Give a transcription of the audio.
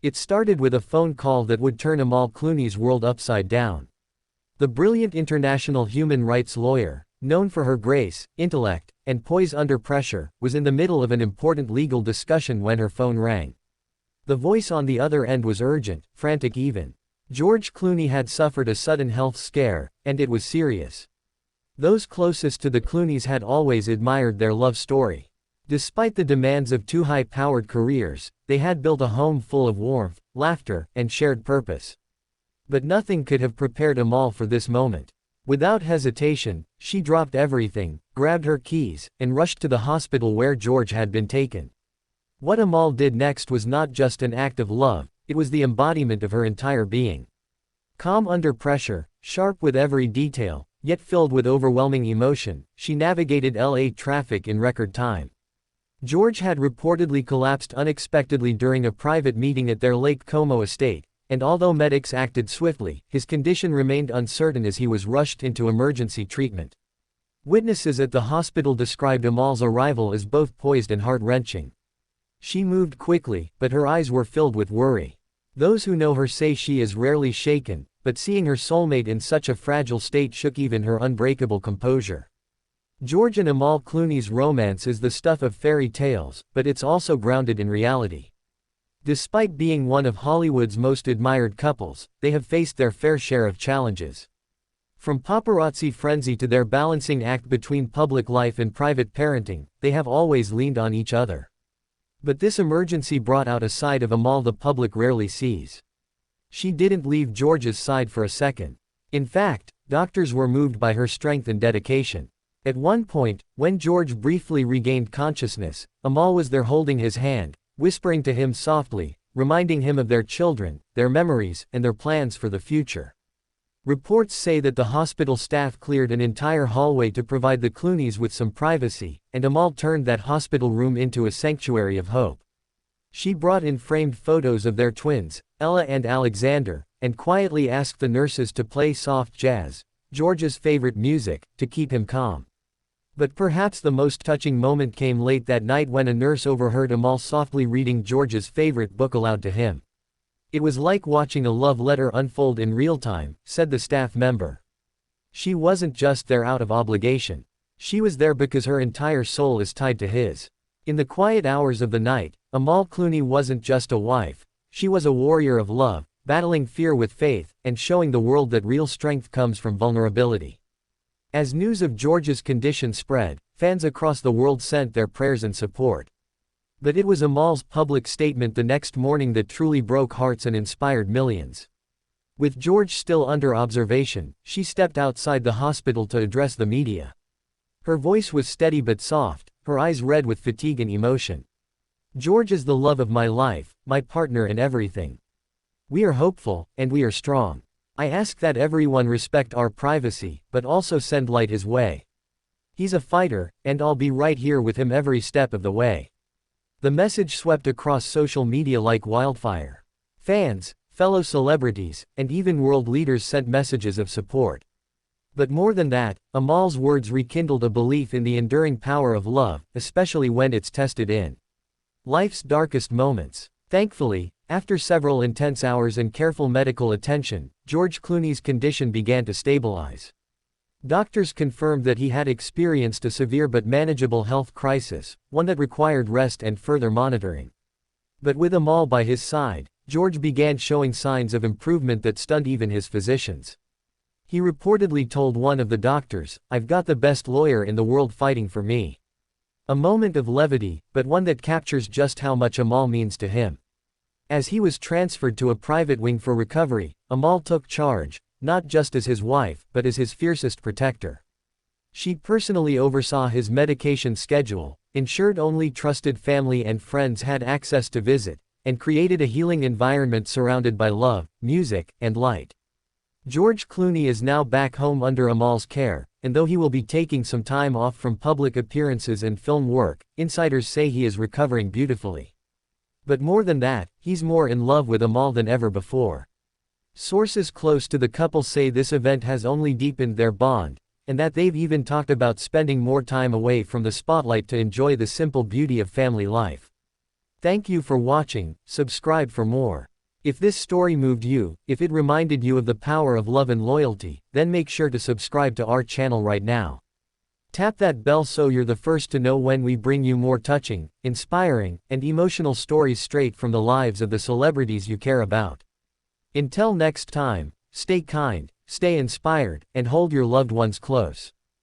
It started with a phone call that would turn Amal Clooney's world upside down. The brilliant international human rights lawyer, known for her grace, intellect, and poise under pressure, was in the middle of an important legal discussion when her phone rang. The voice on the other end was urgent, frantic even. George Clooney had suffered a sudden health scare, and it was serious. Those closest to the Clooneys had always admired their love story. Despite the demands of two high-powered careers, they had built a home full of warmth, laughter, and shared purpose. But nothing could have prepared Amal for this moment. Without hesitation, she dropped everything, grabbed her keys, and rushed to the hospital where George had been taken. What Amal did next was not just an act of love, it was the embodiment of her entire being. Calm under pressure, sharp with every detail, yet filled with overwhelming emotion, she navigated LA traffic in record time. George had reportedly collapsed unexpectedly during a private meeting at their Lake Como estate, and although medics acted swiftly, his condition remained uncertain as he was rushed into emergency treatment. Witnesses at the hospital described Amal's arrival as both poised and heart-wrenching. She moved quickly, but her eyes were filled with worry. Those who know her say she is rarely shaken, but seeing her soulmate in such a fragile state shook even her unbreakable composure. George and Amal Clooney's romance is the stuff of fairy tales, but it's also grounded in reality. Despite being one of Hollywood's most admired couples, they have faced their fair share of challenges. From paparazzi frenzy to their balancing act between public life and private parenting, they have always leaned on each other. But this emergency brought out a side of Amal the public rarely sees. She didn't leave George's side for a second. In fact, doctors were moved by her strength and dedication. At one point, when George briefly regained consciousness, Amal was there holding his hand, whispering to him softly, reminding him of their children, their memories, and their plans for the future. Reports say that the hospital staff cleared an entire hallway to provide the Clooneys with some privacy, and Amal turned that hospital room into a sanctuary of hope. She brought in framed photos of their twins, Ella and Alexander, and quietly asked the nurses to play soft jazz, George's favorite music, to keep him calm. But perhaps the most touching moment came late that night when a nurse overheard Amal softly reading George's favorite book aloud to him. It was like watching a love letter unfold in real time, said the staff member. She wasn't just there out of obligation. She was there because her entire soul is tied to his. In the quiet hours of the night, Amal Clooney wasn't just a wife, she was a warrior of love, battling fear with faith, and showing the world that real strength comes from vulnerability. As news of George's condition spread, fans across the world sent their prayers and support. But it was Amal's public statement the next morning that truly broke hearts and inspired millions. With George still under observation, she stepped outside the hospital to address the media. Her voice was steady but soft, her eyes red with fatigue and emotion. George is the love of my life, my partner in everything. We are hopeful, and we are strong. I ask that everyone respect our privacy, but also send light his way. He's a fighter, and I'll be right here with him every step of the way. The message swept across social media like wildfire. Fans, fellow celebrities, and even world leaders sent messages of support. But more than that, Amal's words rekindled a belief in the enduring power of love, especially when it's tested in life's darkest moments. Thankfully, after several intense hours and careful medical attention, George Clooney's condition began to stabilize. Doctors confirmed that he had experienced a severe but manageable health crisis, one that required rest and further monitoring. But with Amal by his side, George began showing signs of improvement that stunned even his physicians. He reportedly told one of the doctors, "I've got the best lawyer in the world fighting for me." A moment of levity, but one that captures just how much Amal means to him. As he was transferred to a private wing for recovery, Amal took charge, not just as his wife, but as his fiercest protector. She personally oversaw his medication schedule, ensured only trusted family and friends had access to visit, and created a healing environment surrounded by love, music, and light. George Clooney is now back home under Amal's care, and though he will be taking some time off from public appearances and film work, insiders say he is recovering beautifully. But more than that, he's more in love with Amal than ever before. Sources close to the couple say this event has only deepened their bond, and that they've even talked about spending more time away from the spotlight to enjoy the simple beauty of family life. Thank you for watching, subscribe for more. If this story moved you, if it reminded you of the power of love and loyalty, then make sure to subscribe to our channel right now. Tap that bell so you're the first to know when we bring you more touching, inspiring, and emotional stories straight from the lives of the celebrities you care about. Until next time, stay kind, stay inspired, and hold your loved ones close.